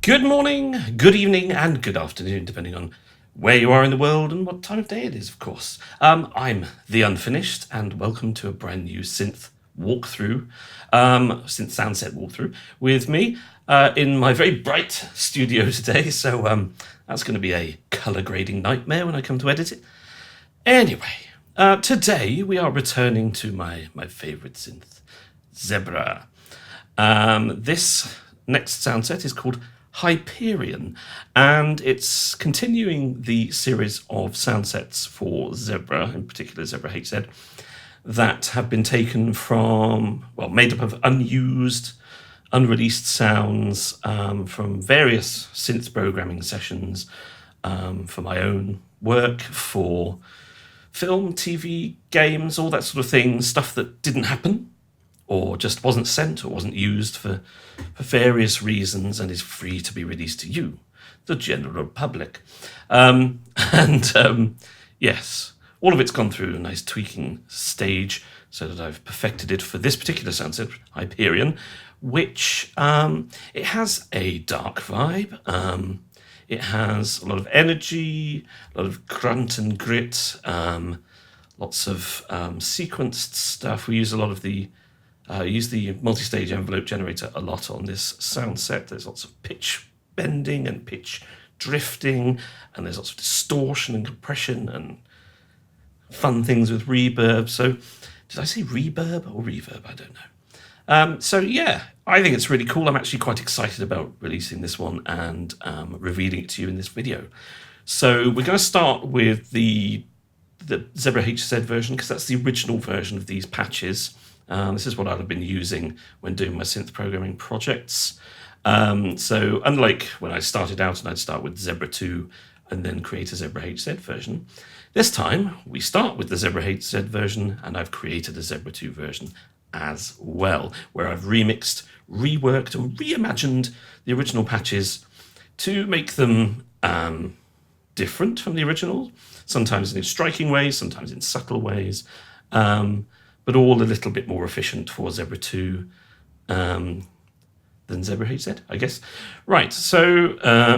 Good morning, good evening, and good afternoon, depending on where you are in the world and what time of day it is, of course. I'm The Unfinished, and welcome to a brand new synth walkthrough, synth soundset walkthrough, with me in my very bright studio today. So that's going to be a colour grading nightmare when I come to edit it. Anyway, today we are returning to my favourite synth, Zebra. This next soundset is called Hyperion, and it's continuing the series of soundsets for Zebra, in particular ZebraHZ, that have been taken from, well, made up of unused, unreleased sounds from various synth programming sessions for my own work, for film, TV, games, all that sort of thing, stuff that didn't happen, or just wasn't sent or wasn't used for various reasons and is free to be released to you, the general public. Yes, all of it's gone through a nice tweaking stage so that I've perfected it for this particular soundset, Hyperion, which it has a dark vibe. It has a lot of energy, a lot of grunt and grit, lots of sequenced stuff. We use a lot of the use the multi-stage envelope generator a lot on this sound set. There's lots of pitch bending and pitch drifting, and there's lots of distortion and compression and fun things with reverb. So did I say reverb or reverb? I don't know. So yeah, I think it's really cool. I'm actually quite excited about releasing this one and revealing it to you in this video. So we're going to start with the ZebraHZ version, because that's the original version of these patches. This is what I'd have been using when doing my synth programming projects. So unlike when I started out and I'd start with Zebra 2 and then create a ZebraHZ version, this time we start with the ZebraHZ version and I've created a Zebra 2 version as well, where I've remixed, reworked and reimagined the original patches to make them different from the original, sometimes in striking ways, sometimes in subtle ways, but all a little bit more efficient for Zebra 2 than ZebraHZ, I guess. Right, so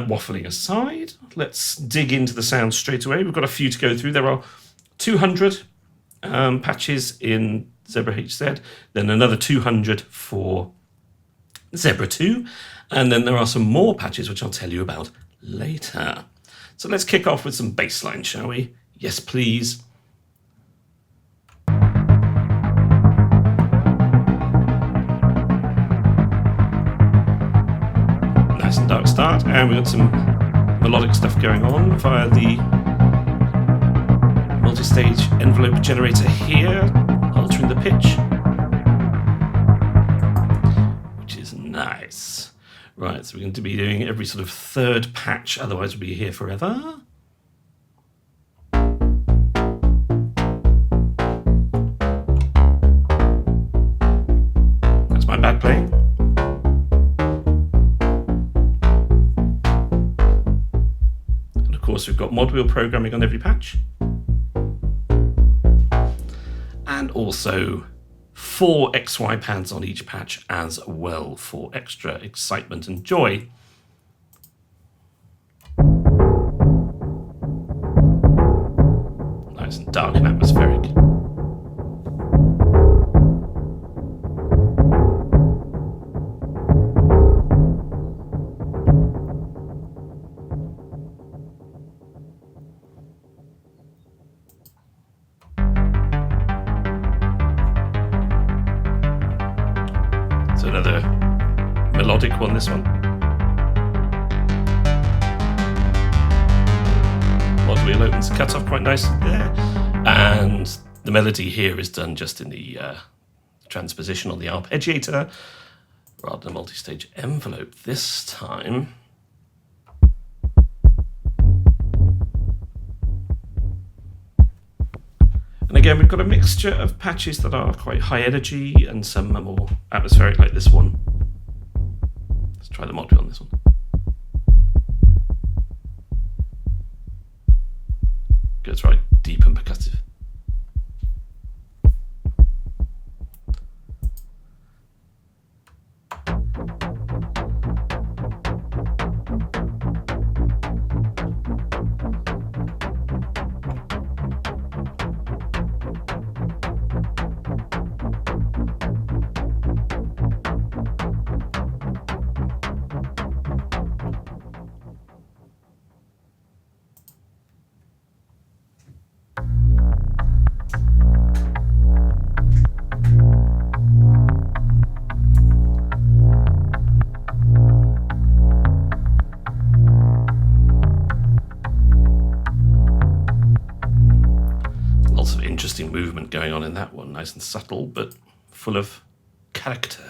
waffling aside, let's dig into the sounds straight away. We've got a few to go through. There are 200 patches in ZebraHZ, then another 200 for Zebra 2, and then there are some more patches which I'll tell you about later. So let's kick off with some bassline, shall we? Yes, please. Nice and dark start, and we've got some melodic stuff going on via the multi-stage envelope generator here, altering the pitch, which is nice. Right, so we're going to be doing every sort of third patch, otherwise we'll be here forever. That's my bad playing. And of course we've got mod wheel programming on every patch. And also 4 XY pads on each patch as well for extra excitement and joy. Nice and dark and atmospheric. Another melodic one, this one. Mod wheel opens the cutoff quite nicely there. And the melody here is done just in the transposition on the arpeggiator rather than multi-stage envelope this time. And again, we've got a mixture of patches that are quite high energy and some are more atmospheric, like this one. Let's try the mod wheel on this one. Goes right deep and percussive. interesting movement going on in that one. Nice and subtle, but full of character.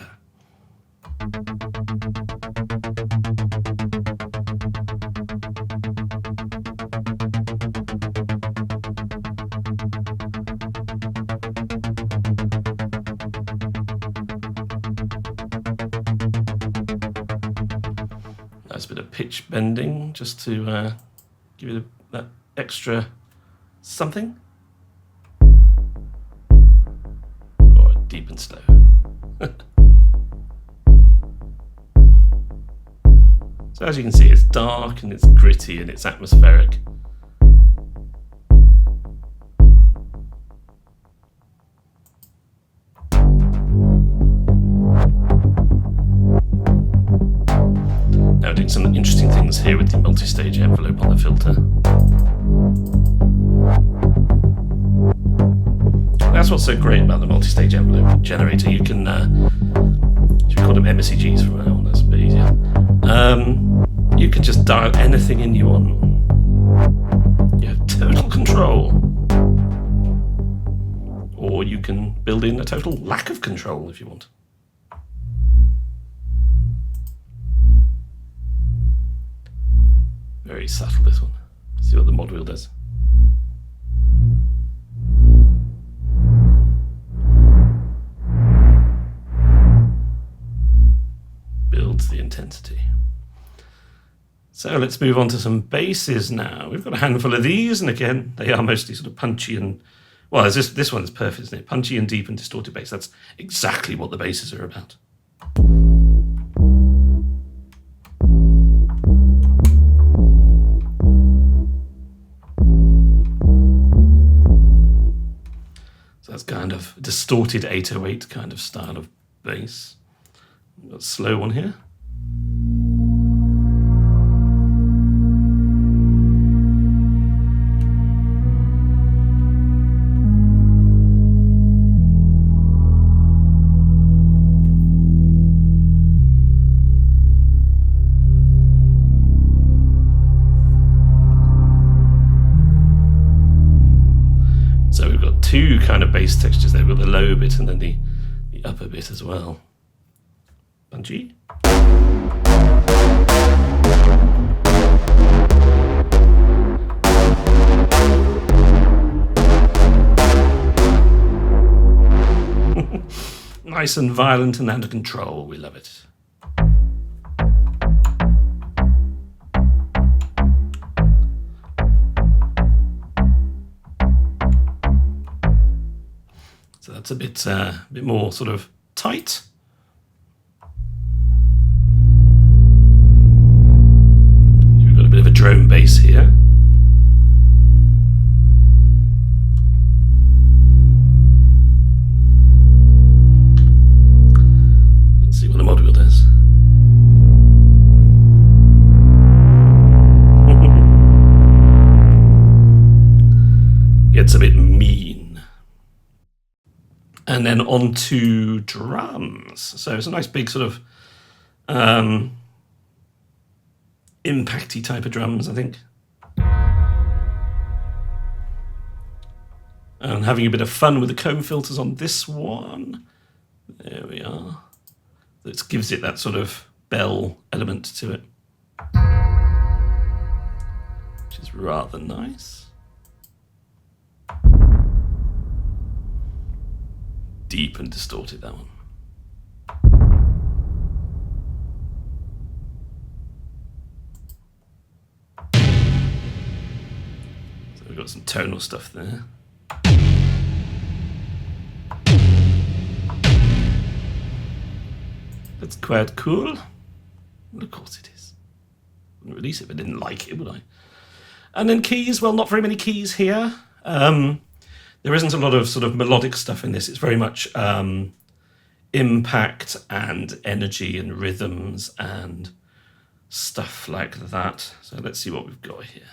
Nice bit of pitch bending just to give you that extra something. Or deep and slow. So as you can see, it's dark and it's gritty and it's atmospheric. Now doing some interesting things here with the multi-stage envelope on the filter. That's what's so great about the multi-stage envelope generator. You can, should we call them MSEGs from now on? That's a bit easier. You can just dial anything in you want. You have total control. Or you can build in a total lack of control if you want. Very subtle, this one. See what the mod wheel does. Builds the intensity. So let's move on to some basses now. We've got a handful of these, and again, they are mostly sort of punchy and, well, this one is perfect, isn't it? Punchy and deep and distorted bass. That's exactly what the basses are about. So that's kind of distorted 808 kind of style of bass. We've got a slow one here. So we've got two kind of bass textures there. We've got the low bit and then the upper bit as well. Punchy. Nice and violent and under control. We love it. So that's a bit more sort of tight. We've got a bit of a drone bass here. Let's see what the mod wheel does. Gets a bit mean. And then on to drums. So it's a nice big sort of impacty type of drums, I think. And having a bit of fun with the comb filters on this one. There we are. It gives it that sort of bell element to it, which is rather nice. Deep and distorted, that one. So we've got some tonal stuff there. That's quite cool. Well, of course it is. Wouldn't release it if I didn't like it, would I? And then keys, well, not very many keys here. There isn't a lot of sort of melodic stuff in this. It's very much impact and energy and rhythms and stuff like that. So let's see what we've got here.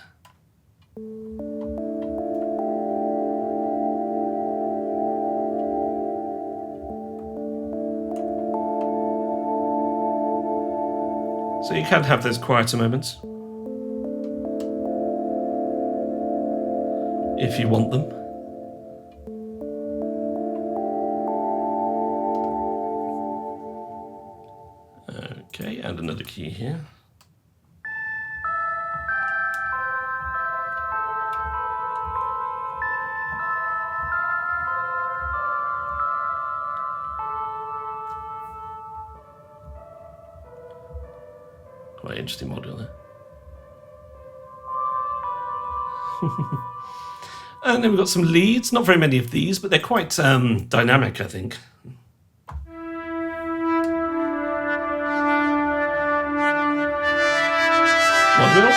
So you can have those quieter moments if you want them. the key here. Quite interesting module there. And then we've got some leads. Not very many of these, but they're quite dynamic, I think. Module.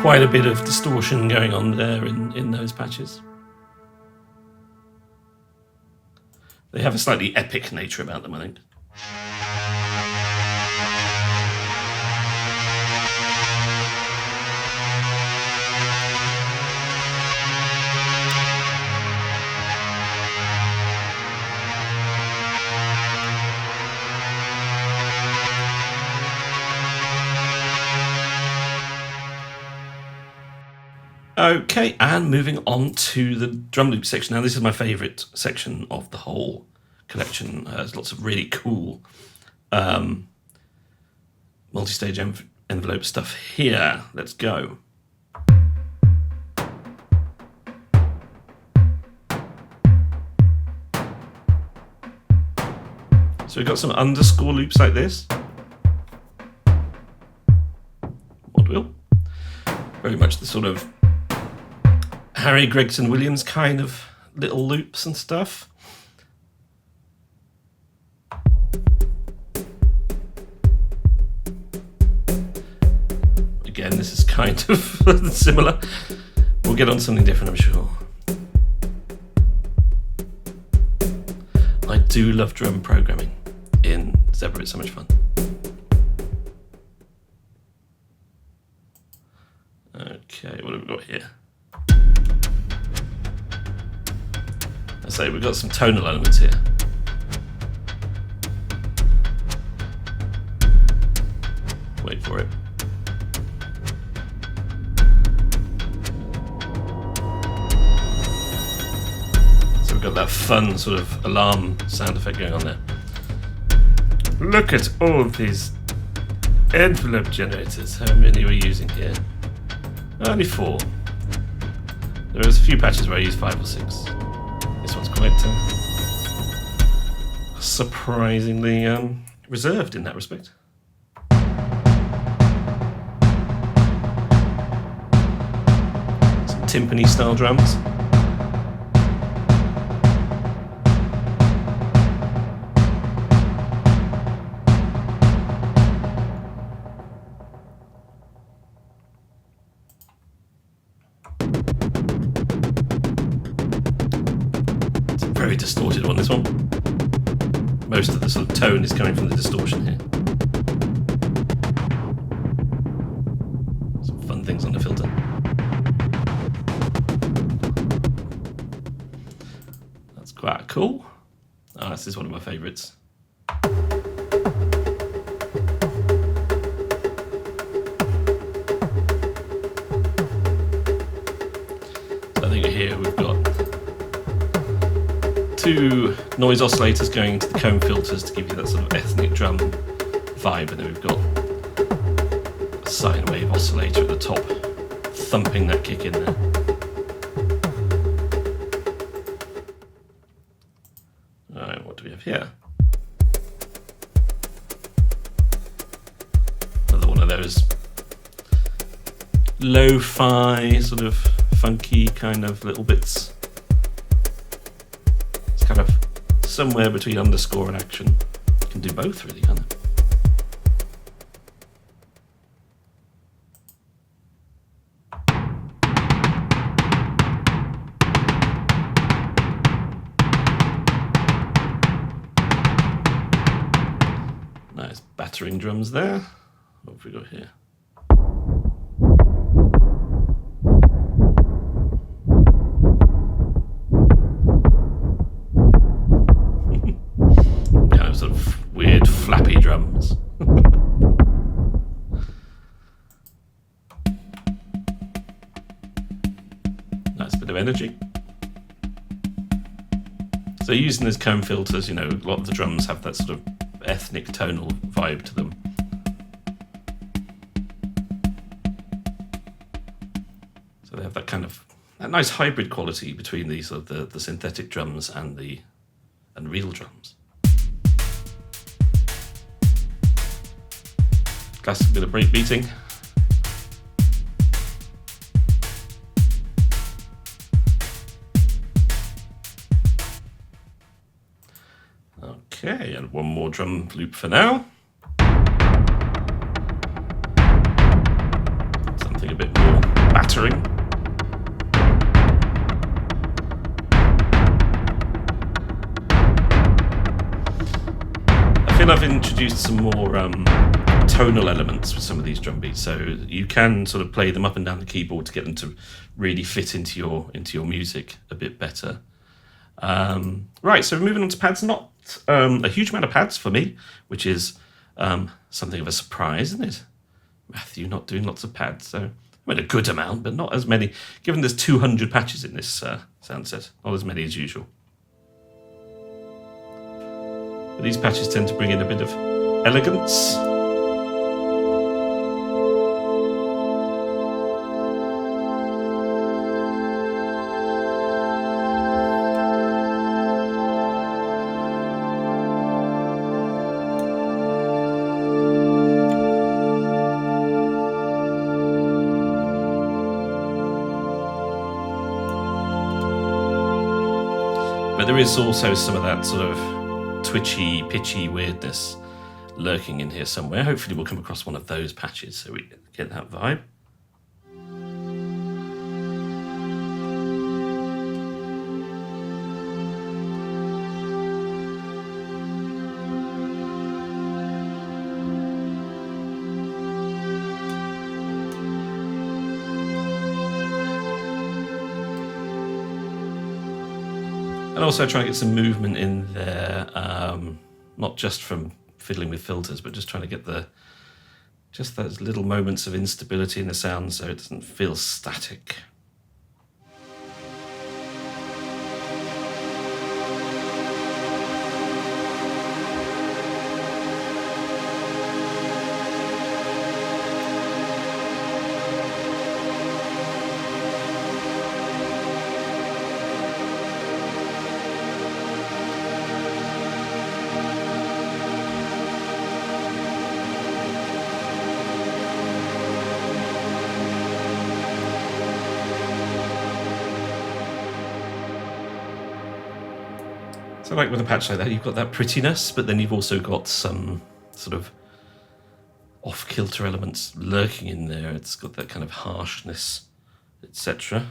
Quite a bit of distortion going on there in those patches. They have a slightly epic nature about them, I think. Okay, and moving on to the drum loop section. Now, this is my favourite section of the whole collection. There's lots of really cool multi-stage envelope stuff here. Let's go. So we've got some underscore loops like this. Mod wheel. Very much the sort of Harry Gregson Williams kind of little loops and stuff. Again, this is kind of similar. We'll get on something different, I'm sure. I do love drum programming in Zebra, it's so much fun. Okay, what have we got here? I say we've got some tonal elements here. Wait for it. So we've got that fun sort of alarm sound effect going on there. Look at all of these envelope generators. How many are we using here? Only 4. There's a few patches where I use 5 or 6. This one's quite surprisingly reserved in that respect. Some timpani style drums. Very distorted on this one. Most of the sort of tone is coming from the distortion here. Some fun things on the filter. That's quite cool. Oh, this is one of my favourites. I think here we've got 2 noise oscillators going into the comb filters to give you that sort of ethnic drum vibe, and then we've got a sine wave oscillator at the top, thumping that kick in there. Alright, what do we have here? Another one of those lo-fi, sort of funky kind of little bits. Kind of somewhere between underscore and action. You can do both, really, can't it? Nice battering drums there. What have we got here? Sort of weird flappy drums. energy. So using those comb filters, a lot of the drums have that sort of ethnic tonal vibe to them. So they have that kind of that nice hybrid quality between these sort of the synthetic drums and real drums. Classic bit of breakbeating. Okay, and one more drum loop for now. Something a bit more battering. I feel I've introduced some more tonal elements with some of these drum beats, so you can sort of play them up and down the keyboard to get them to really fit into your music a bit better. Right, so moving on to pads. Not a huge amount of pads for me, which is something of a surprise, isn't it? Matthew not doing lots of pads, so I mean a good amount, but not as many. Given there's 200 patches in this sound set, not as many as usual. But these patches tend to bring in a bit of elegance. But there is also some of that sort of twitchy, pitchy weirdness lurking in here somewhere. Hopefully we'll come across one of those patches so we get that vibe. And also trying to get some movement in there, not just from fiddling with filters, but just trying to get just those little moments of instability in the sound so it doesn't feel static. So like with a patch like that, you've got that prettiness, but then you've also got some sort of off-kilter elements lurking in there. It's got that kind of harshness, etc.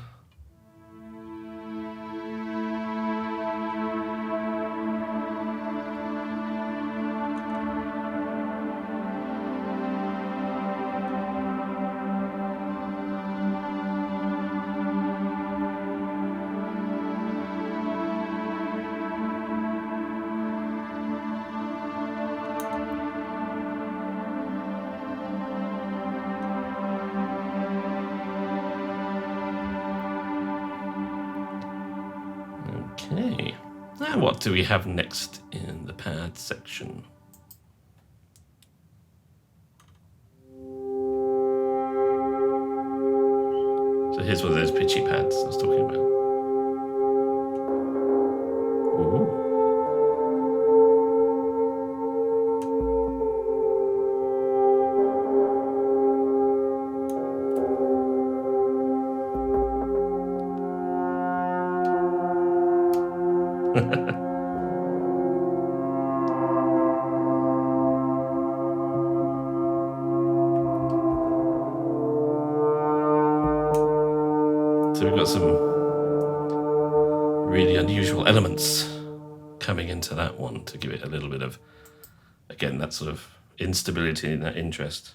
Okay, now what do we have next in the pad section? So here's one of those pitchy pads I was talking about. Ooh. So we've got some really unusual elements coming into that one to give it a little bit of, again, that sort of instability and that interest.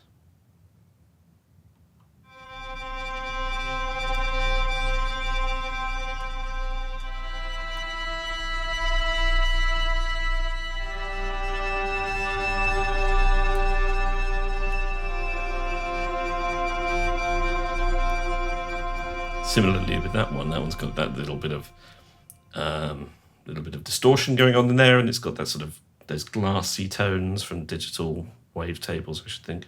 Similarly with that one's got that little bit of distortion going on in there, and it's got that sort of those glassy tones from digital wavetables, I should think.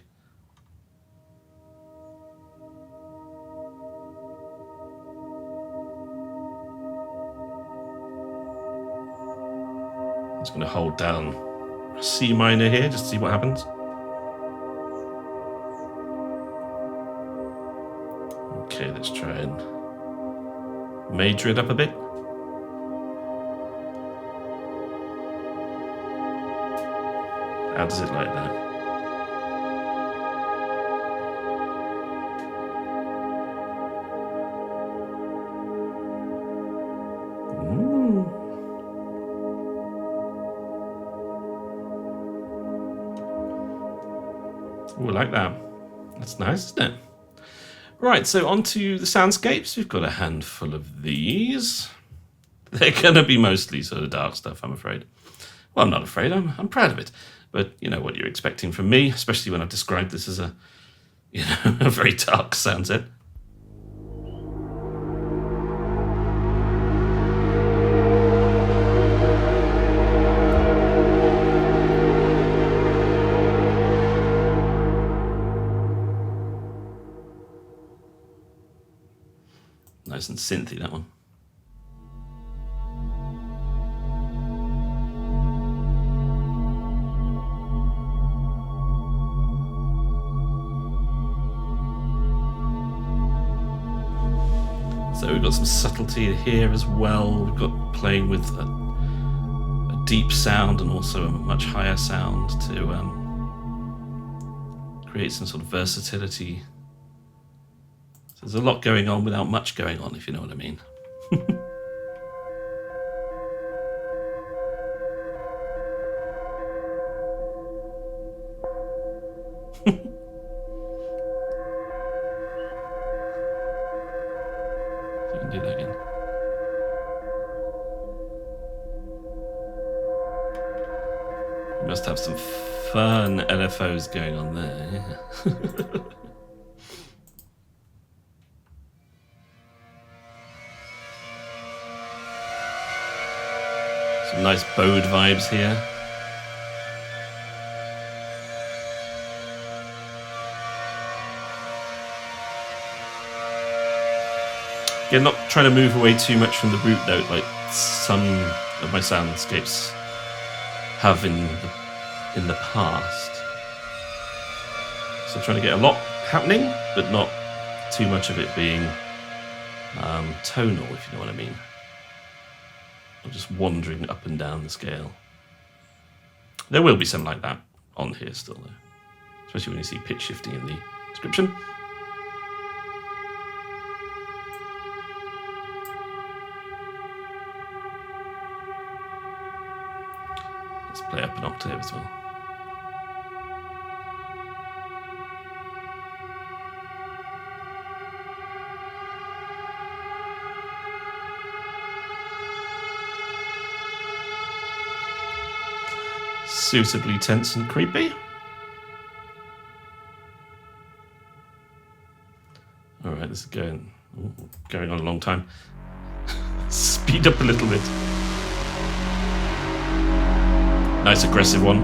I'm just going to hold down C minor here just to see what happens. Okay, let's try and major it up a bit. How does it like that? Ooh, I like that. That's nice, isn't it? Right, so on to the soundscapes. We've got a handful of these. They're going to be mostly sort of dark stuff, I'm afraid. Well, I'm not afraid. I'm proud of it. But you know what you're expecting from me, especially when I've described this as a very dark sound set. Nice and synthy, that one. So we've got some subtlety here as well. We've got playing with a deep sound and also a much higher sound to create some sort of versatility. So there's a lot going on without much going on, if you know what I mean. Do that again. We must have some fun LFOs going on there. Some nice bowed vibes here. Again, not trying to move away too much from the root note like some of my soundscapes have in the past. So trying to get a lot happening, but not too much of it being tonal, if you know what I mean. Or just wandering up and down the scale. There will be some like that on here still, though. Especially when you see pitch shifting in the description. Let's play up an octave as well. Suitably tense and creepy. All right, this is going on a long time. Speed up a little bit. Nice aggressive one.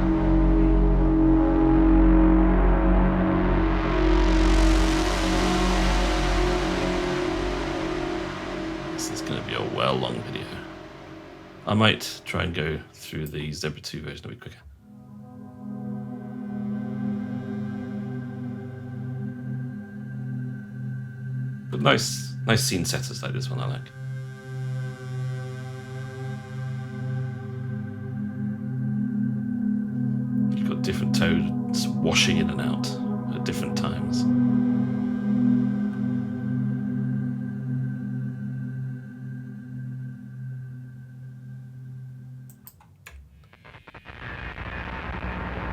This is going to be a long video. I might try and go through the Zebra 2 version a bit quicker. But nice scene setters like this one I like. You've got different tones washing in and out at different times.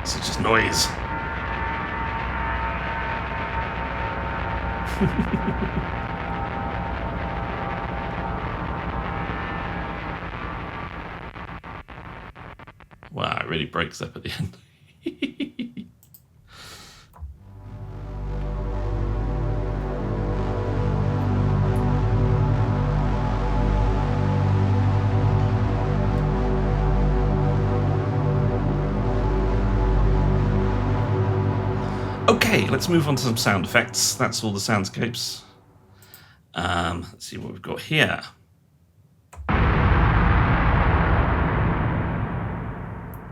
This is just noise. Wow, it really breaks up at the end. Okay, let's move on to some sound effects. That's all the soundscapes. Let's see what we've got here.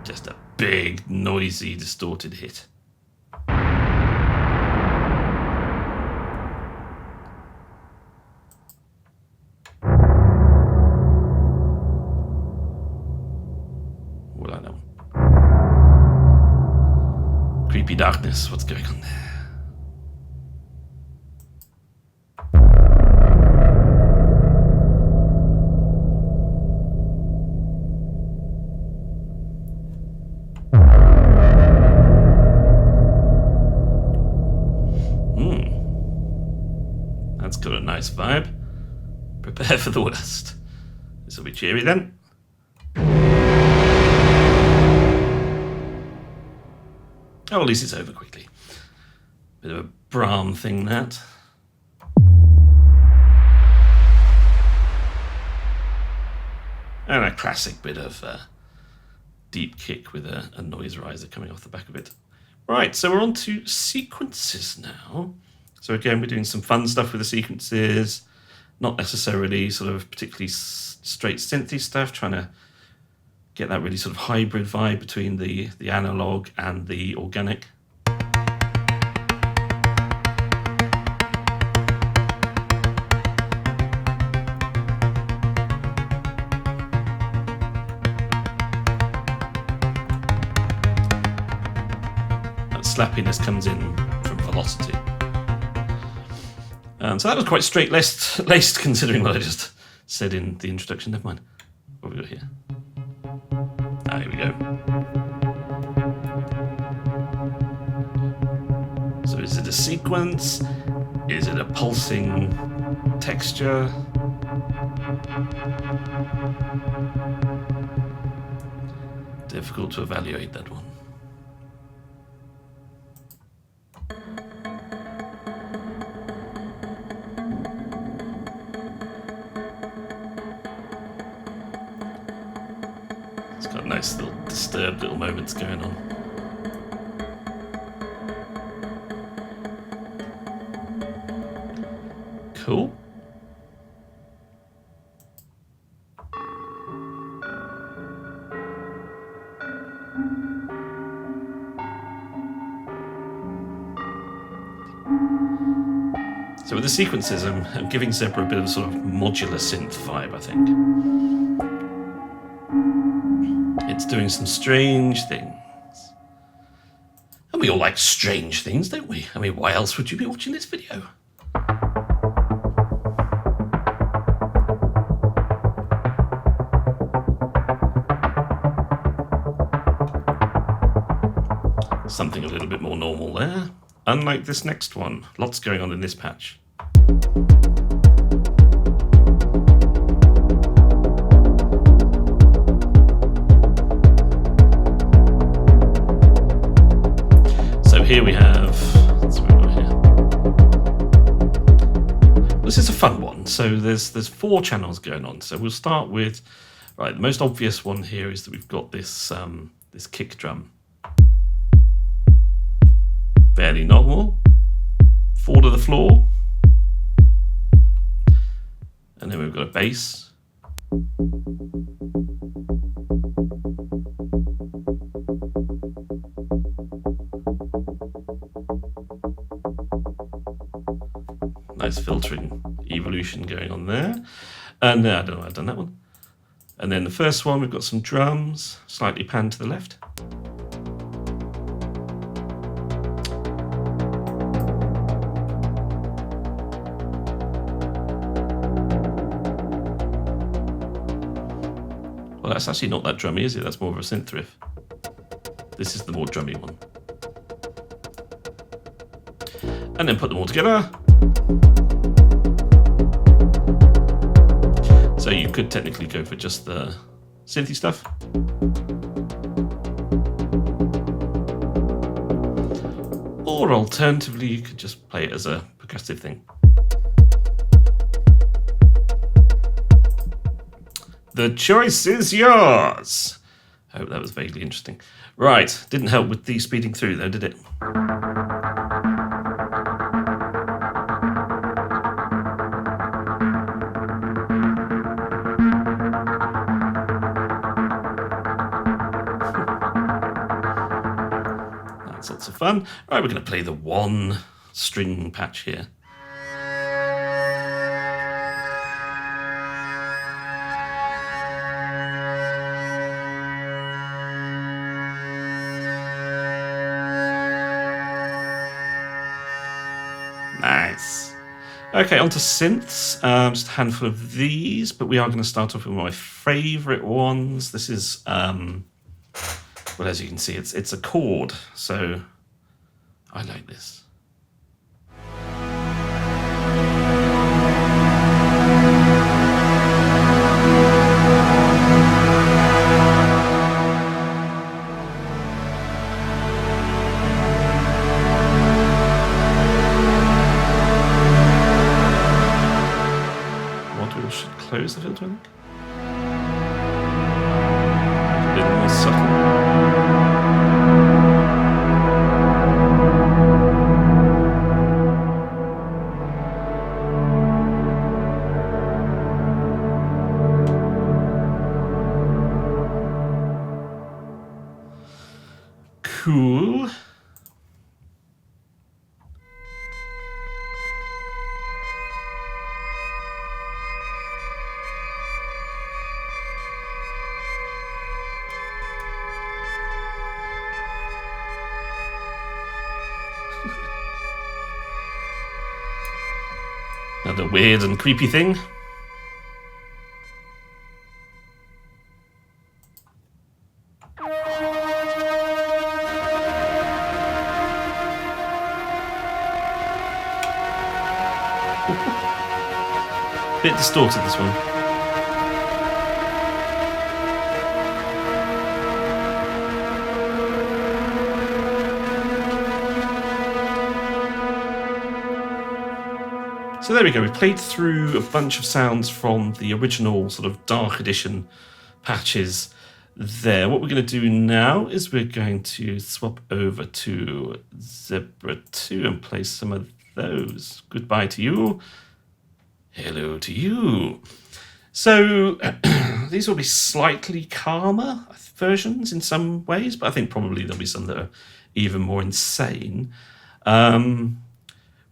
Just a big, noisy, distorted hit. What I know. Creepy darkness. What's going on there? That's got a nice vibe. Prepare for the worst. This will be cheery then. Oh, at least it's over quickly. Bit of a Brahm thing, that. And a classic bit of deep kick with a noise riser coming off the back of it. Right, so we're on to sequences now. So again, we're doing some fun stuff with the sequences, not necessarily sort of particularly straight synthy stuff, trying to get that really sort of hybrid vibe between the analog and the organic. That slappiness comes in from velocity. So that was quite straight-laced considering what I just said in the introduction. Never mind. What have we got here? Ah, here we go. So is it a sequence? Is it a pulsing texture? Difficult to evaluate that one. It's got nice little disturbed little moments going on. Cool. So with the sequences, I'm giving Zebra a bit of a sort of modular synth vibe, I think. It's doing some strange things. And we all like strange things, don't we? I mean, why else would you be watching this video? Something a little bit more normal there. Unlike this next one. Lots going on in this patch. So here we have... Let's move on here. This is a fun one. So there's 4 channels going on. So we'll start with... Right, the most obvious one here is that we've got this this kick drum. Fairly normal. 4 to the floor. And then we've got a bass. Nice filtering evolution going on there. And I don't know, I've done that one. And then the first one, we've got some drums, slightly panned to the left. Well, that's actually not that drummy, is it? That's more of a synth riff. This is the more drummy one. And then put them all together. So you could technically go for just the synthy stuff. Or alternatively, you could just play it as a percussive thing. The choice is yours. I hope that was vaguely interesting. Right, didn't help with the speeding through though, did it? That's lots of fun. All right, we're going to play the one string patch here. Nice. Okay, on to synths. Just a handful of these, but we are going to start off with one of my favourite ones. This is, well, as you can see, it's a chord, so I like this. Close the filter, I think. A little more subtle. Cool. Another weird and creepy thing. Bit distorted, this one. So there we go, we played through a bunch of sounds from the original sort of Dark Edition patches there. What we're going to do now is we're going to swap over to Zebra 2 and play some of those. Goodbye to you. Hello to you. So these will be slightly calmer versions in some ways, but I think probably there'll be some that are even more insane.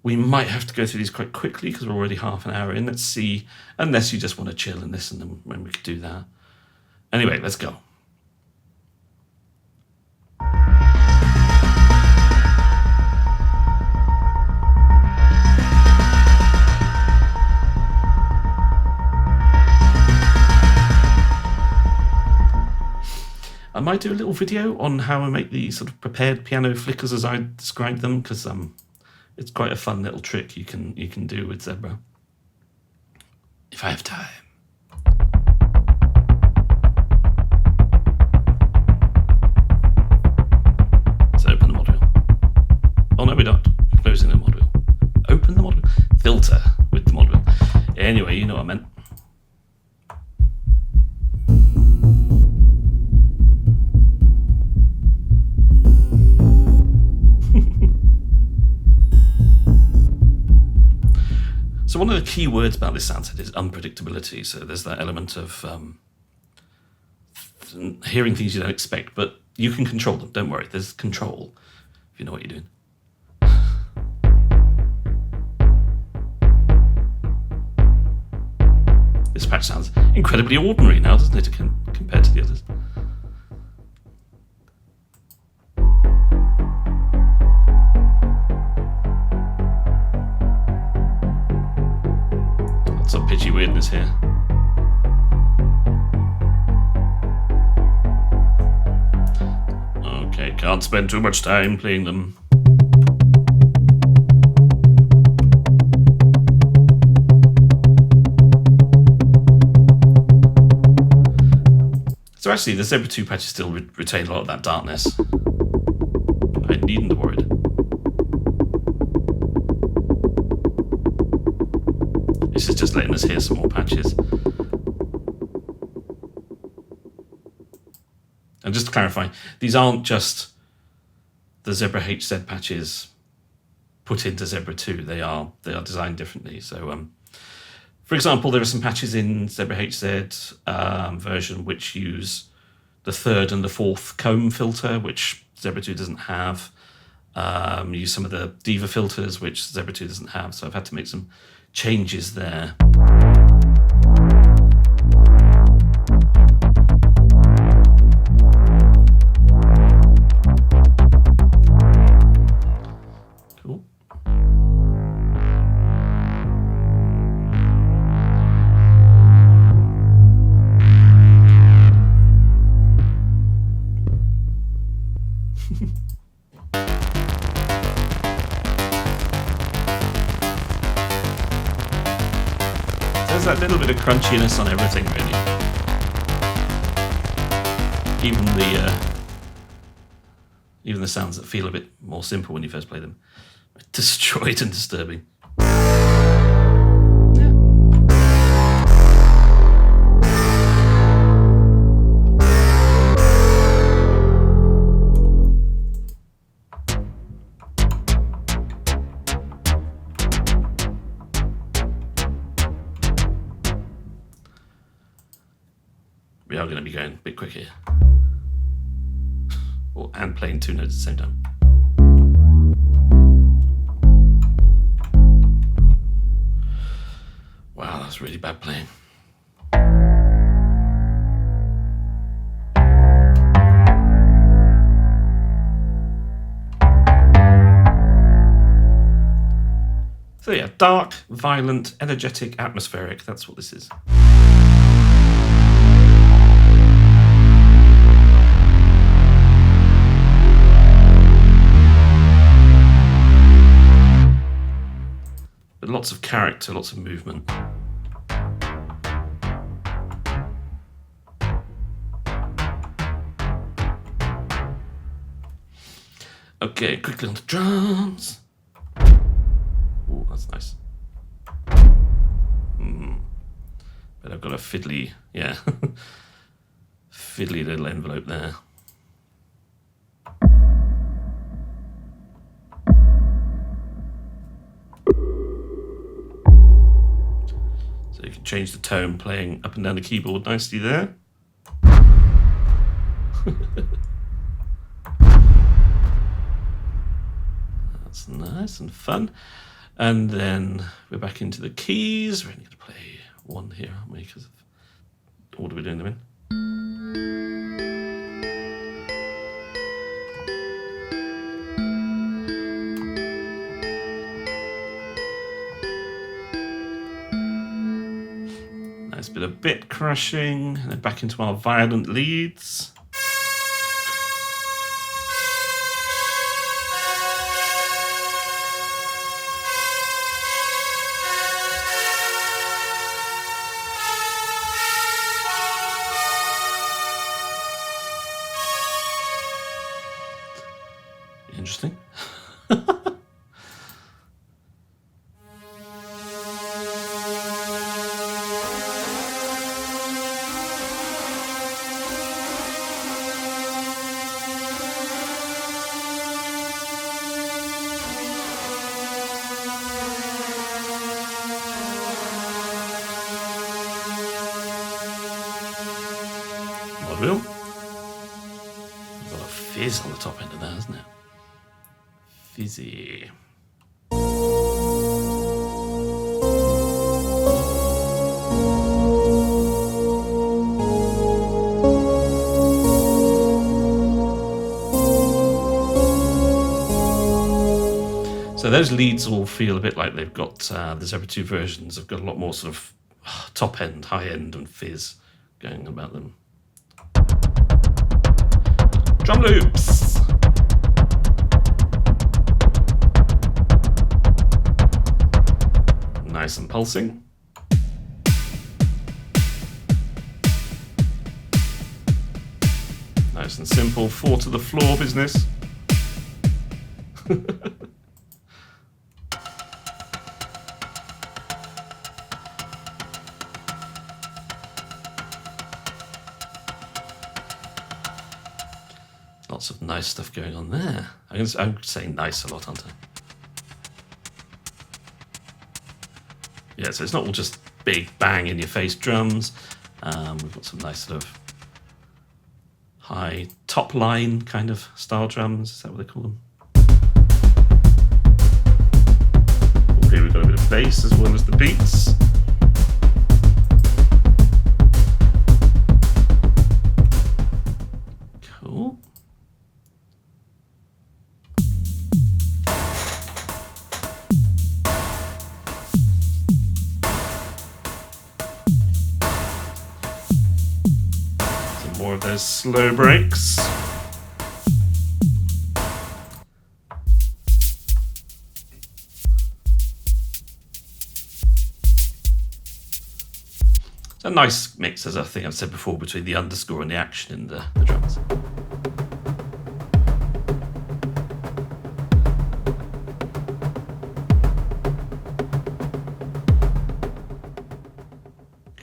We might have to go through these quite quickly because we're already half an hour in. Let's see, unless you just want to chill and listen, and when we could do that. Anyway, let's go. I might do a little video on how I make the sort of prepared piano flickers as I described them, because it's quite a fun little trick you can do with Zebra. If I have time. So open the module. Oh no, we don't. We're closing the module. Open the module. Filter with the module. Anyway, you know what I meant. So one of the key words about this sound set is unpredictability. So there's that element of hearing things you don't expect, but you can control them. Don't worry, there's control if you know what you're doing. This patch sounds incredibly ordinary now, doesn't it, compared to the others? Some pitchy weirdness here. Okay, can't spend too much time playing them. So actually, the Zebra 2 patches still retain a lot of that darkness. I needn't have worried. This is just letting us hear some more patches. And just to clarify, these aren't just the ZebraHZ patches put into Zebra 2. They are designed differently. So, for example, there are some patches in ZebraHZ version which use the third and the fourth comb filter, which Zebra 2 doesn't have. Use some of the diva filters, which Zebra 2 doesn't have, so I've had to make some changes there. Cool. There's that little bit of crunchiness on everything, really. Even the sounds that feel a bit more simple when you first play them are disjointed and disturbing. We are going to be going a bit quick here. And playing 2 notes at the same time. Wow, that's really bad playing. So yeah, dark, violent, energetic, atmospheric, that's what this is. But lots of character, lots of movement. Okay, quickly on the drums. Oh, that's nice. But I've got a fiddly, yeah, fiddly little envelope there. You can change the tone playing up and down the keyboard nicely there. That's nice and fun. And then we're back into the keys. We're only going to play one here, aren't we? Because of the order we're doing them in. Bit of bit crushing, and then back into our violent leads. Interesting. Real. Got a fizz on the top end of that, hasn't it? Fizzy. So those leads all feel a bit like they've got the Zebra 2 versions have got a lot more sort of top end, high end, and fizz going about them. Drum loops. Nice and pulsing. Nice and simple, 4 to the floor business. Lots of nice stuff going on there. I'm saying nice a lot, aren't I? Yeah, so it's not all just big bang in your face drums. We've got some nice sort of high top line kind of style drums. Is that what they call them? got a bit of bass as well as the beats. Cool. Some more of those slow breaks. A nice mix, as I think I've said before, between the underscore and the action in the drums.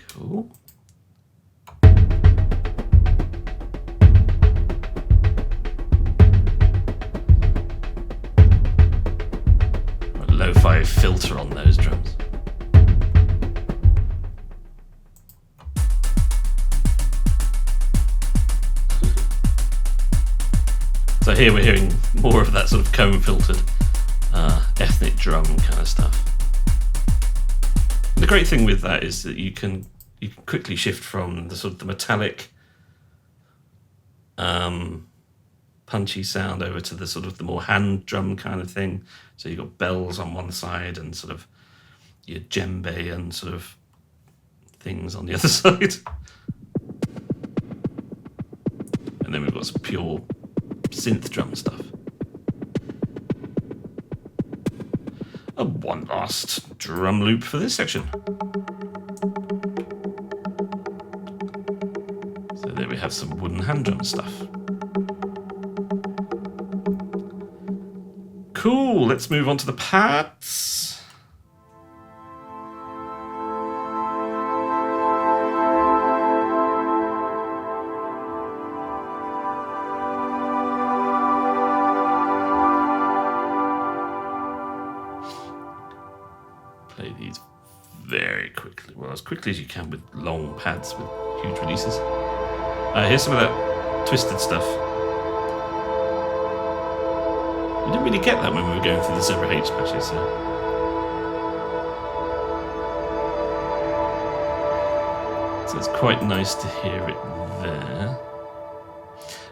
Cool. A lo-fi filter on those drums. So here we're hearing more of that sort of comb-filtered ethnic drum kind of stuff. And the great thing with that is that you can quickly shift from the sort of the metallic, punchy sound over to the sort of the more hand drum kind of thing. So you've got bells on one side and sort of your djembe and sort of things on the other side. And then we've got some pure synth drum stuff. And one last drum loop for this section. So there we have some wooden hand drum stuff. Cool, let's move on to the pads. Play these very quickly, well, as quickly as you can with long pads with huge releases. Here's some of that twisted stuff. You didn't really get that when we were going through the ZebraHZ patches, so it's quite nice to hear it there.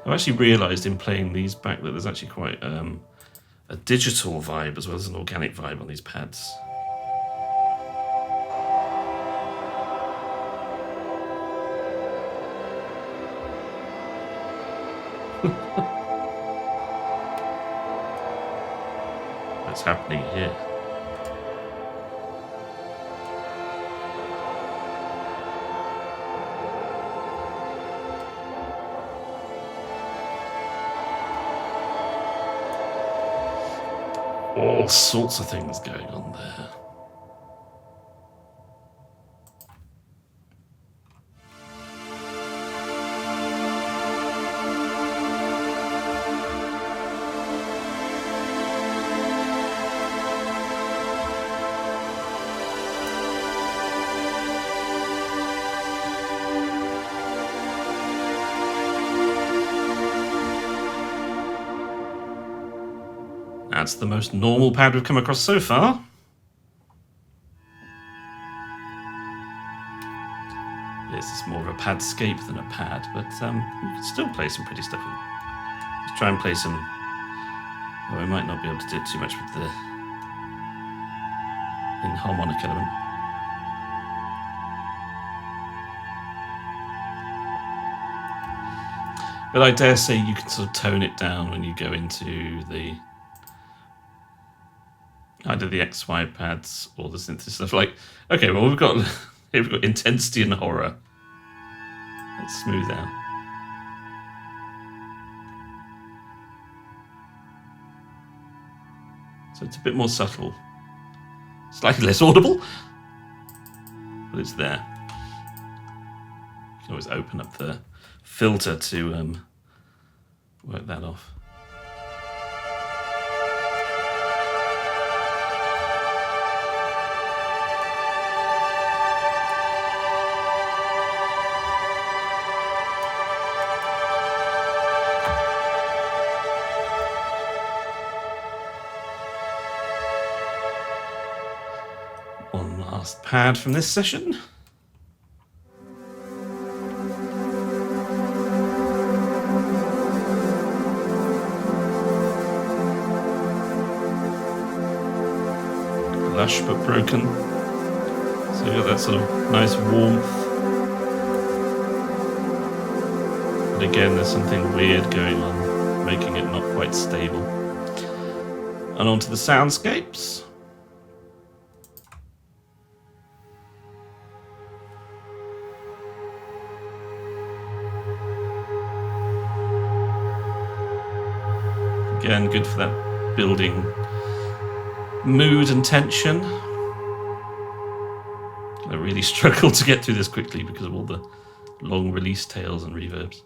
I've actually realised in playing these back that there's actually quite a digital vibe as well as an organic vibe on these pads. What's happening here? All sorts of things going on there. That's the most normal pad we've come across so far. This is more of a padscape than a pad, but we can still play some pretty stuff. Let's try and play some. Well, we might not be able to do too much with the harmonic element. But I dare say you can sort of tone it down when you go into the either the XY pads or the synthesis stuff. Like, okay, well we've got here we've got intensity and horror. Let's smooth out. So it's a bit more subtle, slightly less audible, but it's there. You can always open up the filter to work that off. Last pad from this session. Lush but broken. So you've got that sort of nice warmth. But again, there's something weird going on, making it not quite stable. And onto the soundscapes. Again, good for that building mood and tension. I really struggled to get through this quickly because of all the long release tails and reverbs.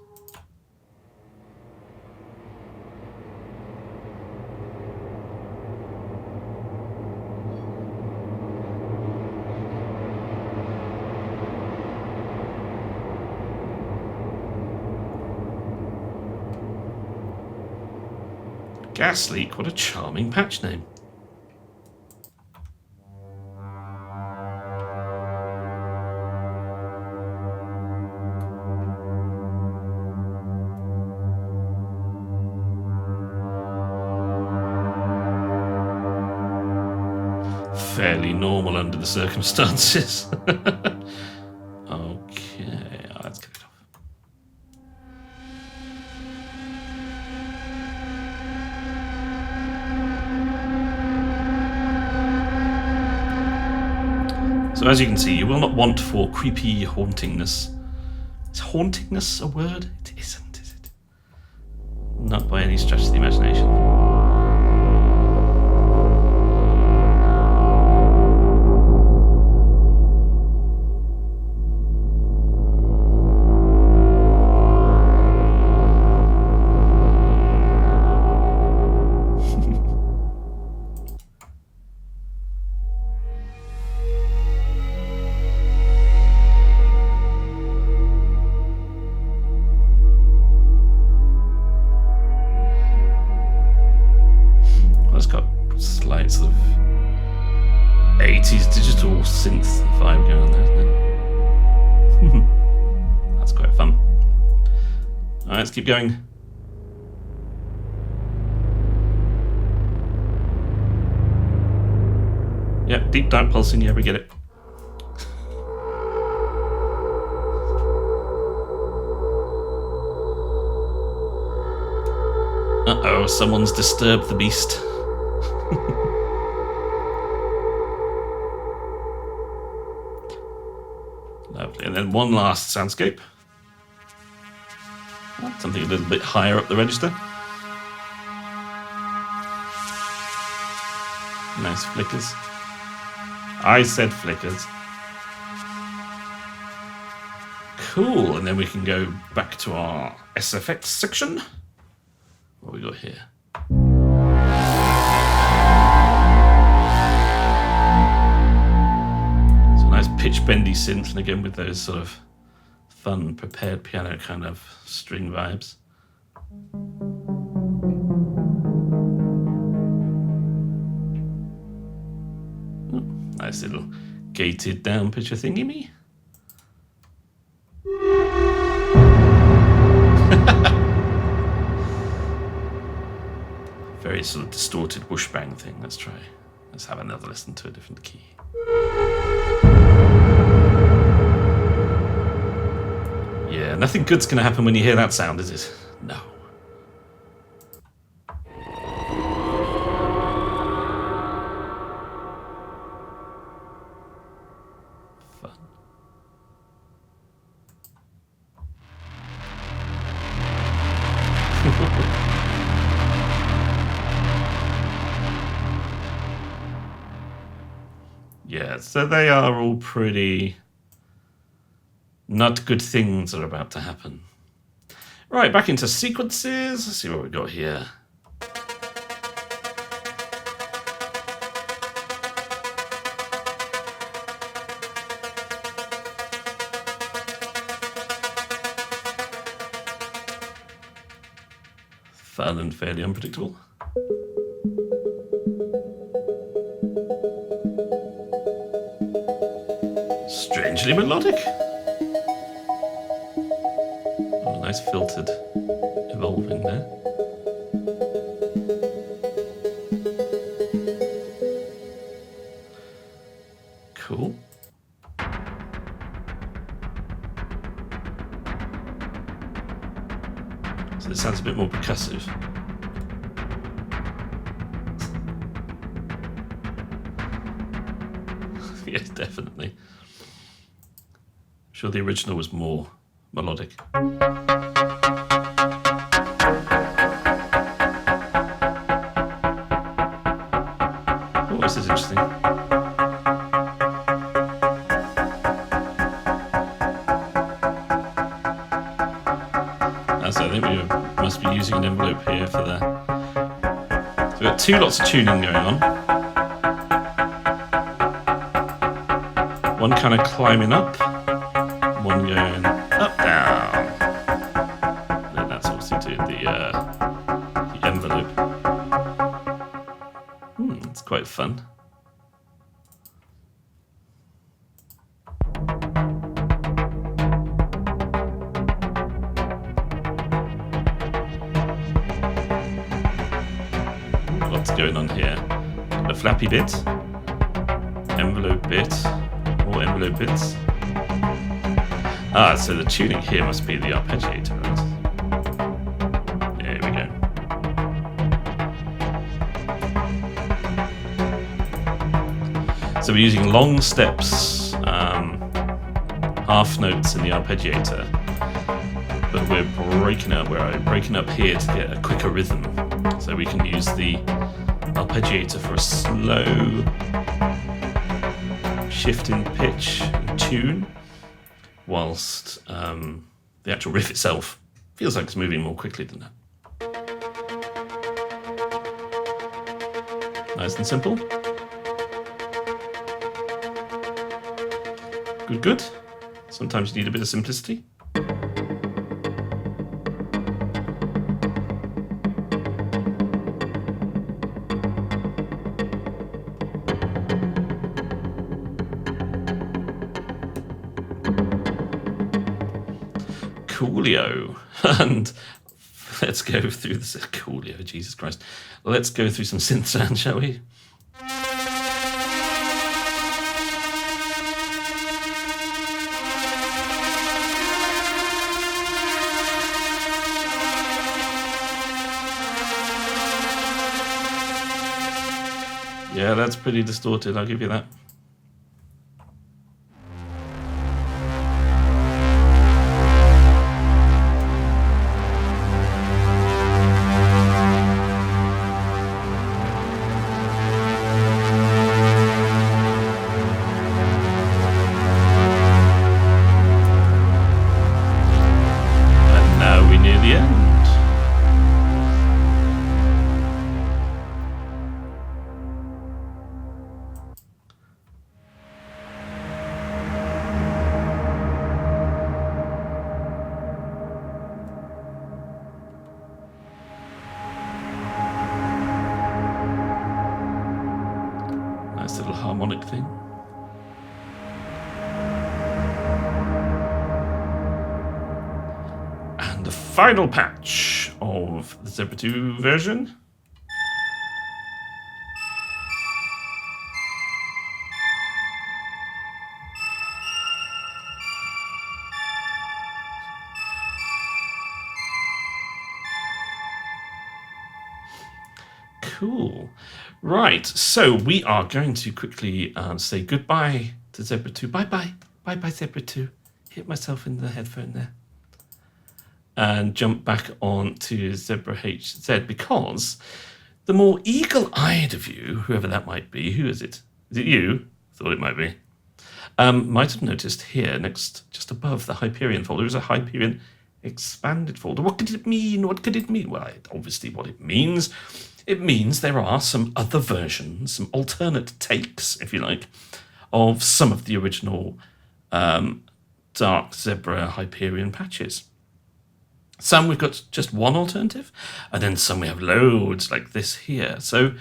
Gas leak, what a charming patch name. Fairly Normal under the circumstances. Okay, let's get it off. So as you can see, you will not want for creepy hauntingness. Is hauntingness a word? It isn't, is it? Not by any stretch of the imagination. Slight sort of 80s digital synth vibe going on there, isn't it? That's quite fun. Alright, let's keep going. Yep, deep dark pulsing, yeah, we get it. Uh-oh, someone's disturbed the beast. Lovely. And then one last soundscape. Something a little bit higher up the register. Nice flickers. I said flickers. Cool. And then we can go back to our SFX section. What have we got here? Pitch bendy synth, and again with those sort of fun prepared piano kind of string vibes. Oh, nice little gated down picture thingy me. Very sort of distorted whoosh bang thing. Let's have another listen to a different key. Yeah, nothing good's going to happen when you hear that sound, is it? No. Fun. Yeah, so they are all pretty... not good things are about to happen. Right, back into sequences. Let's see what we've got here. Fun and fairly unpredictable. strangely melodic. Oh, nice filtered evolving there. Cool. So this sounds a bit more percussive. Yes, definitely. I'm sure the original was more melodic. Oh, this is interesting. So I think we must be using an envelope here for that. So we've got two lots of tuning going on. One kind of climbing up, one going up, down. And that's obviously to the envelope. It's quite fun. Lots going on here. A flappy bit, envelope bit, more envelope bits. So the tuning here must be the arpeggiator. There we go. So we're using long steps, half notes in the arpeggiator, but we're breaking up here to get a quicker rhythm. So we can use the arpeggiator for a slow shift in pitch and tune, whilst the actual riff itself feels like it's moving more quickly than that. Nice and simple. Good, good. Sometimes you need a bit of simplicity. Coolio. And let's go through this. Coolio, Jesus Christ. Let's go through some synth sound, shall we? Yeah, that's pretty distorted, I'll give you that. And now we're near the end. Nice little harmonic thing. And the final patch of the Zebra 2 version. Cool. Right, so we are going to quickly say goodbye to Zebra 2. Bye-bye. Bye-bye, Zebra 2. Hit myself in the headphone there. And jump back on to ZebraHZ, because the more eagle-eyed of you, whoever that might be, who is it? Is it you? Thought it might be. Might have noticed here, next, just above the Hyperion folder, is a Hyperion expanded folder. What could it mean? What could it mean? Well, obviously what it means there are some other versions, some alternate takes, if you like, of some of the original Dark Zebra Hyperion patches. Some we've got just one alternative, and then some we have loads like this here. So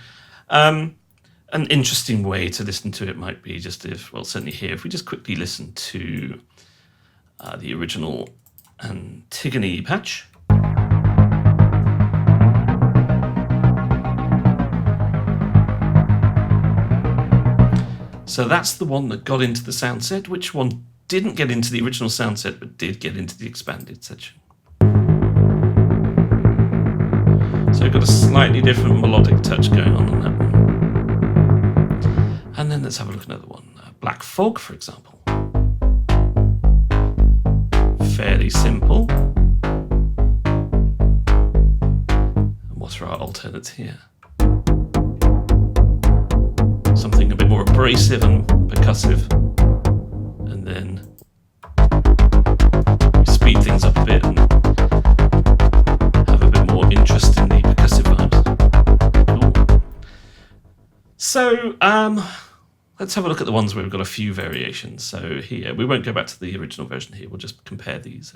an interesting way to listen to it might be just if, well, certainly here, if we just quickly listen to the original Antigone patch. So that's the one that got into the sound set. Which one didn't get into the original sound set, but did get into the expanded section? So we've got a slightly different melodic touch going on that one. And then let's have a look at another one. Black Fog, for example. Fairly simple. And what are our alternates here? Something a bit more abrasive and percussive. And then speed things up a bit and have a bit more interest in the percussive vibes. Cool. So, let's have a look at the ones where we've got a few variations. So here, we won't go back to the original version here, we'll just compare these.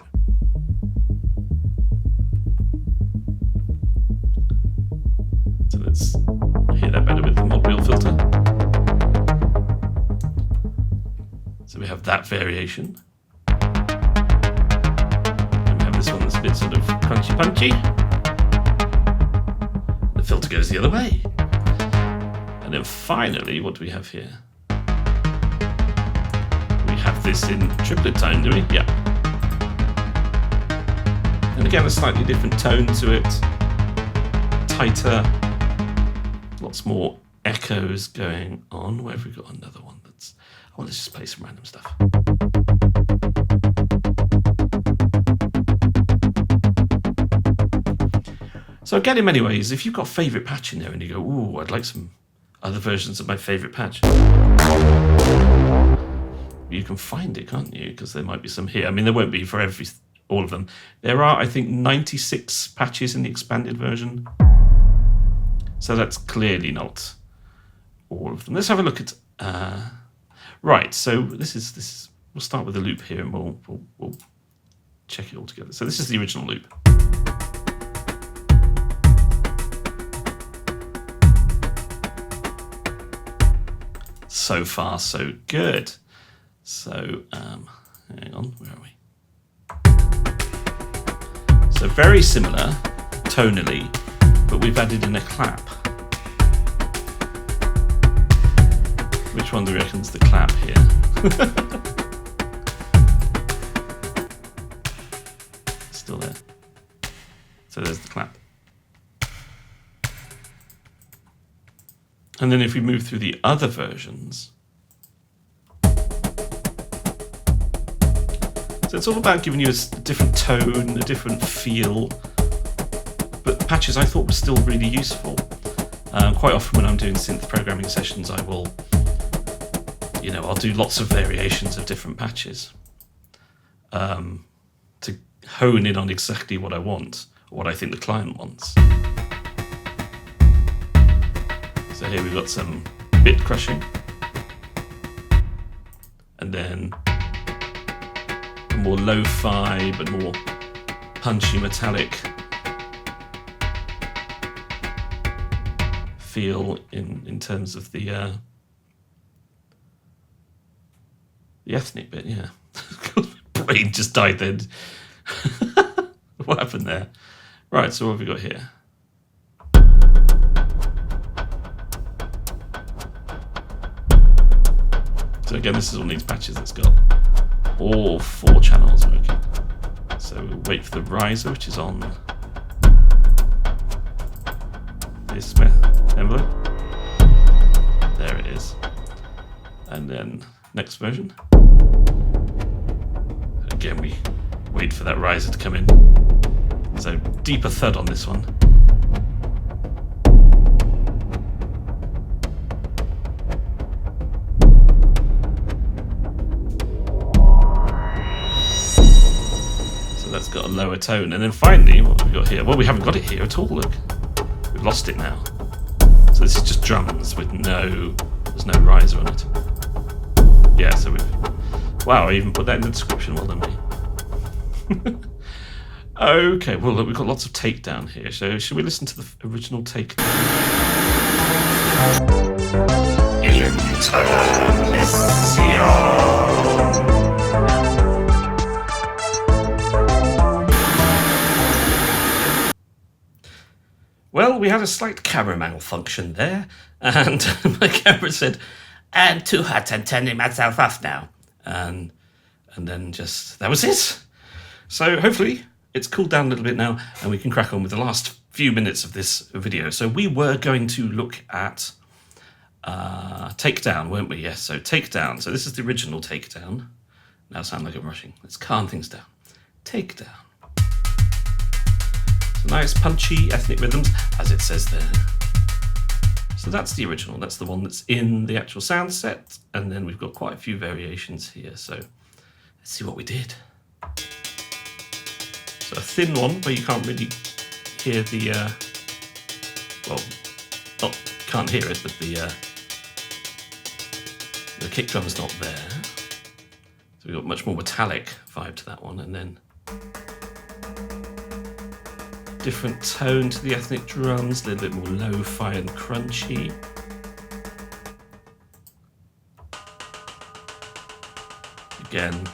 So let's hear that better with the mod wheel filter. So we have that variation. And we have this one that's a bit sort of punchy. The filter goes the other way. And then finally, what do we have here? We have this in triplet tone, do we? Yeah. And again, a slightly different tone to it. Tighter. Lots more echoes going on. Where have we got another one that's... Oh, let's just play some random stuff. So again, in many ways, if you've got a favourite patch in there and you go, ooh, I'd like some other versions of my favourite patch, you can find it, can't you? Because there might be some here. I mean, there won't be for all of them. There are, I think, 96 patches in the expanded version. So that's clearly not all of them. Let's have a look at... right, so this is. We'll start with the loop here and we'll check it all together. So this is the original loop. So far, so good. So, hang on, where are we? So very similar tonally, but we've added in a clap. Which one do you reckon's the clap here? Still there. So there's the clap. And then if we move through the other versions, so it's all about giving you a different tone, a different feel, but patches I thought were still really useful. Quite often when I'm doing synth programming sessions, I will, I'll do lots of variations of different patches to hone in on exactly what I want, or what I think the client wants. So here we've got some bit crushing, and then a more lo-fi but more punchy metallic feel in terms of the ethnic bit. Yeah, brain just died then. What happened there? Right, so what have we got here? So again, this is one of these patches that's got all 4 channels working. So we'll wait for the riser, which is on this envelope. There it is. And then next version. Again, we wait for that riser to come in. So deeper thud on this one. That's got a lower tone. And then finally, what have we got here? Well, we haven't got it here at all, look. We've lost it now. So this is just drums with there's no riser on it. Yeah, so wow, I even put that in the description, well done me. Okay, well look, we've got lots of takedown here. So should we listen to the original takedown? Well, we had a slight camera malfunction there, and my camera said, "I'm too hot, I'm turning myself off now." And then just, that was it. So hopefully it's cooled down a little bit now, and we can crack on with the last few minutes of this video. So we were going to look at Takedown, weren't we? Yes, so Takedown. So this is the original Takedown. Now I sound like I'm rushing. Let's calm things down. Takedown. So nice punchy ethnic rhythms, as it says there. So that's the original. That's the one that's in the actual sound set. And then we've got quite a few variations here. So let's see what we did. So a thin one where you can't really hear the, well, not can't hear it, but the kick drum's not there. So we've got much more metallic vibe to that one. And then different tone to the ethnic drums, a little bit more lo-fi and crunchy. Again,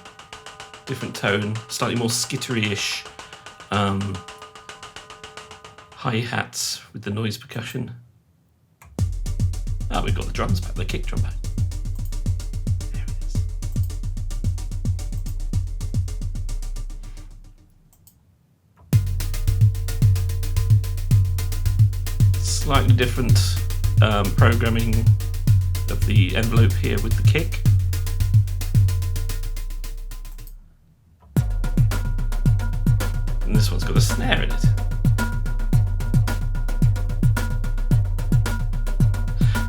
different tone, slightly more skittery-ish hi-hats with the noise percussion. Ah, we've got the drums back, the kick drum back. There it is. Slightly different programming of the envelope here with the kick. And this one's got a snare in it.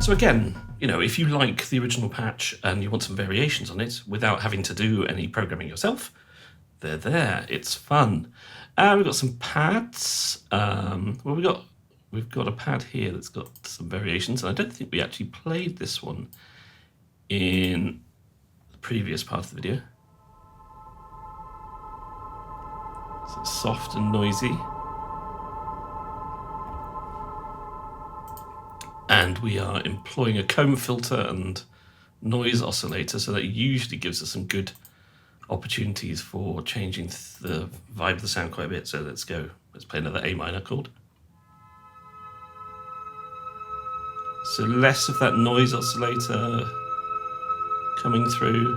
So again, you know, if you like the original patch and you want some variations on it without having to do any programming yourself, they're there. It's fun. We've got some pads. Well, we've got a pad here that's got some variations, and I don't think we actually played this one in the previous part of the video. So it's soft and noisy. And we are employing a comb filter and noise oscillator, so that usually gives us some good opportunities for changing the vibe of the sound quite a bit. So let's go. Let's play another A minor chord. So less of that noise oscillator coming through.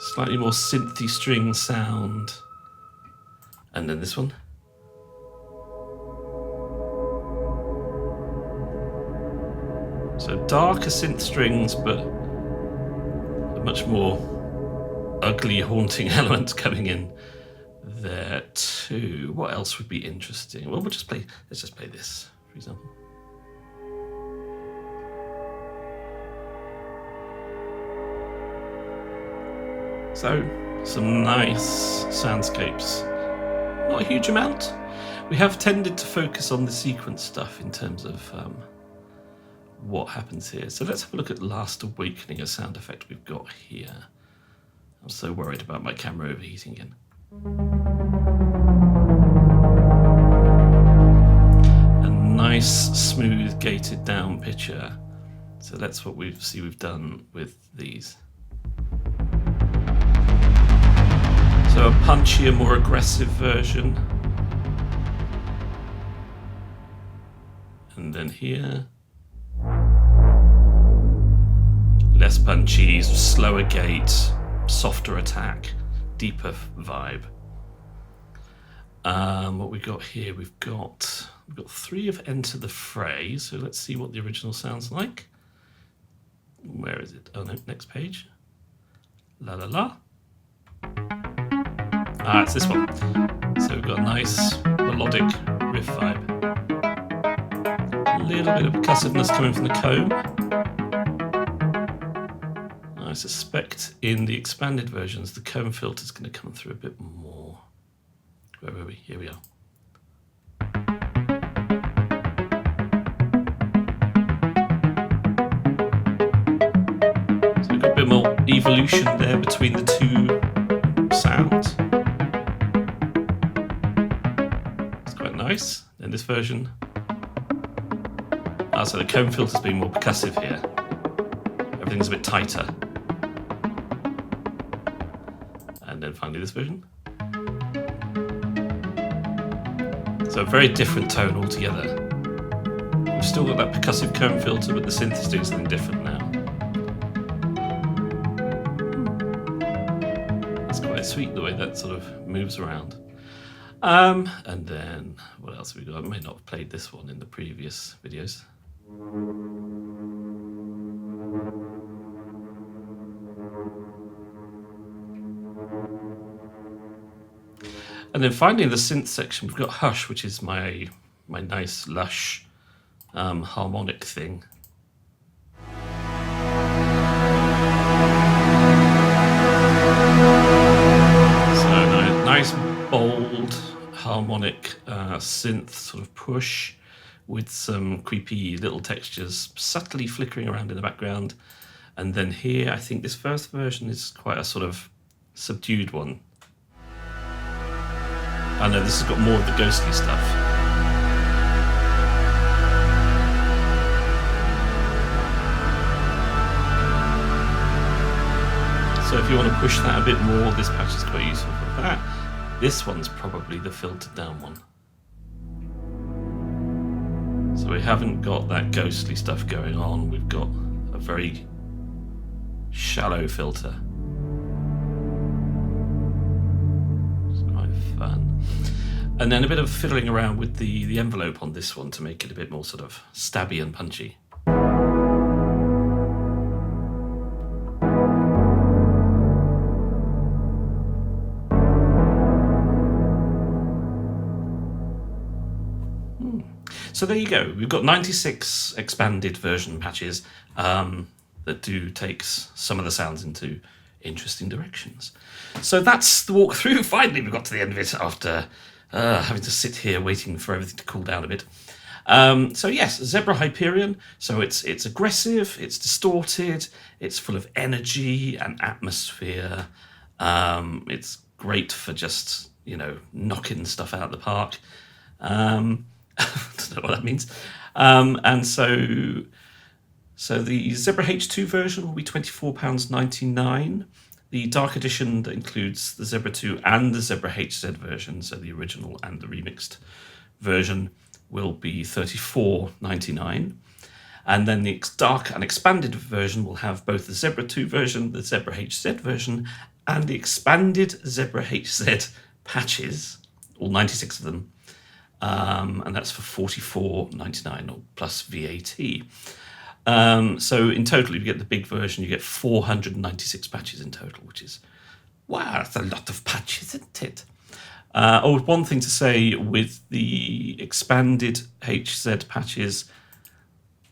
Slightly more synthy string sound. And then this one. So darker synth strings, but a much more ugly, haunting element coming in there too. What else would be interesting? Well, let's just play this, for example. So, some nice soundscapes. Not a huge amount. We have tended to focus on the sequence stuff in terms of what happens here. So let's have a look at Last Awakening, a sound effect we've got here. I'm so worried about my camera overheating again. A nice, smooth, gated down picture. So that's what we've done with these. So a punchier, more aggressive version. And then here, less punchy, slower gate, softer attack, deeper vibe. What we got here, we've got 3 of Enter the Fray. So let's see what the original sounds like. Where is it? Oh no, next page. La la la. Ah, it's this one. So we've got a nice melodic riff vibe. A little bit of percussiveness coming from the comb. I suspect in the expanded versions, the comb filter is going to come through a bit more. Where were we? Here we are. So we've got a bit more evolution there between the two sounds. It's quite nice. In this version, So the comb filter's being more percussive here. Everything's a bit tighter. And then finally this version. So a very different tone altogether. We've still got that percussive comb filter, but the synth is doing something different now. It's quite sweet the way that sort of moves around. And then what else have we got? I may not have played this one in the previous videos. And then finally in the synth section, we've got Hush, which is my nice lush harmonic thing. So nice bold harmonic synth sort of push with some creepy little textures subtly flickering around in the background. And then here, I think this first version is quite a sort of subdued one. I know this has got more of the ghostly stuff. So if you want to push that a bit more, this patch is quite useful for that. This one's probably the filtered down one. So we haven't got that ghostly stuff going on. We've got a very shallow filter. It's quite fun. And then a bit of fiddling around with the envelope on this one to make it a bit more sort of stabby and punchy. So there you go. We've got 96 expanded version patches that do take some of the sounds into interesting directions. So that's the walkthrough. Finally, we got to the end of it after having to sit here waiting for everything to cool down a bit. So yes, Zebra Hyperion. So it's aggressive, it's distorted, it's full of energy and atmosphere. It's great for just, knocking stuff out of the park. I don't know what that means. And so the ZebraH2 version will be £24.99. The Dark Edition that includes the Zebra 2 and the ZebraHZ version, so the original and the remixed version, will be £34.99. And then the Dark and Expanded version will have both the Zebra 2 version, the ZebraHZ version, and the expanded ZebraHZ patches, all 96 of them. And that's for £44.99 or plus VAT. So in total, if you get the big version, you get 496 patches in total, which is, wow, that's a lot of patches, isn't it? One thing to say with the expanded HZ patches,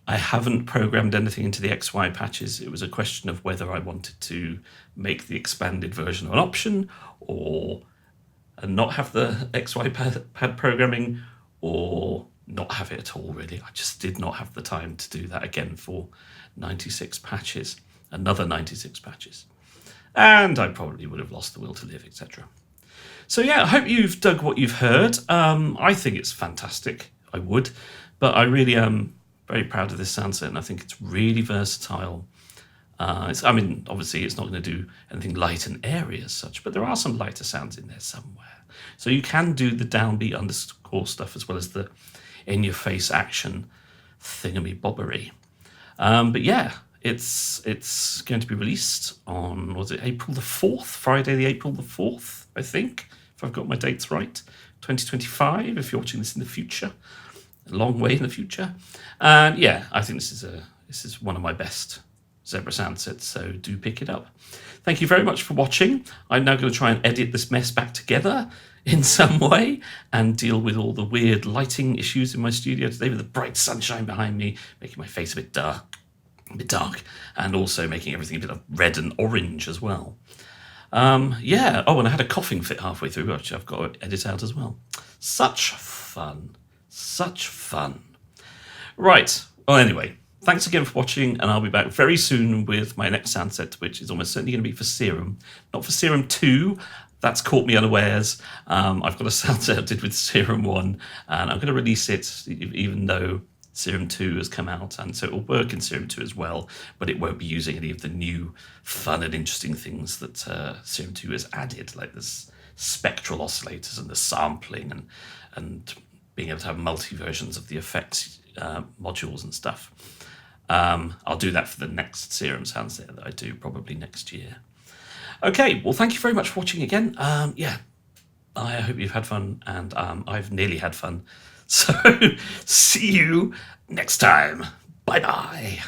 I haven't programmed anything into the XY patches. It was a question of whether I wanted to make the expanded version an option or not have the XY pad programming, or not have it at all, really. I just did not have the time to do that again for 96 patches, another 96 patches. And I probably would have lost the will to live, etc. So yeah, I hope you've dug what you've heard. I think it's fantastic, I would, but I really am very proud of this sound set, and I think it's really versatile. Obviously it's not going to do anything light and airy as such, but there are some lighter sounds in there somewhere. So you can do the downbeat underscore stuff as well as the in-your-face action thingammy-bobbery. But yeah, it's going to be released on, April the 4th? Friday the April the 4th, I think, if I've got my dates right. 2025, if you're watching this in the future. A long way in the future. And yeah, I think this is one of my best Zebra sound sets, so do pick it up. Thank you very much for watching. I'm now going to try and edit this mess back together in some way and deal with all the weird lighting issues in my studio today with the bright sunshine behind me, making my face a bit dark, and also making everything a bit of red and orange as well. And I had a coughing fit halfway through, which I've got to edit out as well. Such fun. Right, well anyway, thanks again for watching, and I'll be back very soon with my next sound set, which is almost certainly going to be for Serum. Not for Serum 2, that's caught me unawares. I've got a sound set I did with Serum 1, and I'm going to release it, even though Serum 2 has come out, and so it will work in Serum 2 as well, but it won't be using any of the new fun and interesting things that Serum 2 has added, like this spectral oscillators and the sampling and being able to have multi-versions of the effects modules and stuff. I'll do that for the next Serum sound set that I do probably next year. Okay, well, thank you very much for watching again. Yeah, I hope you've had fun, and I've nearly had fun. So see you next time. Bye-bye.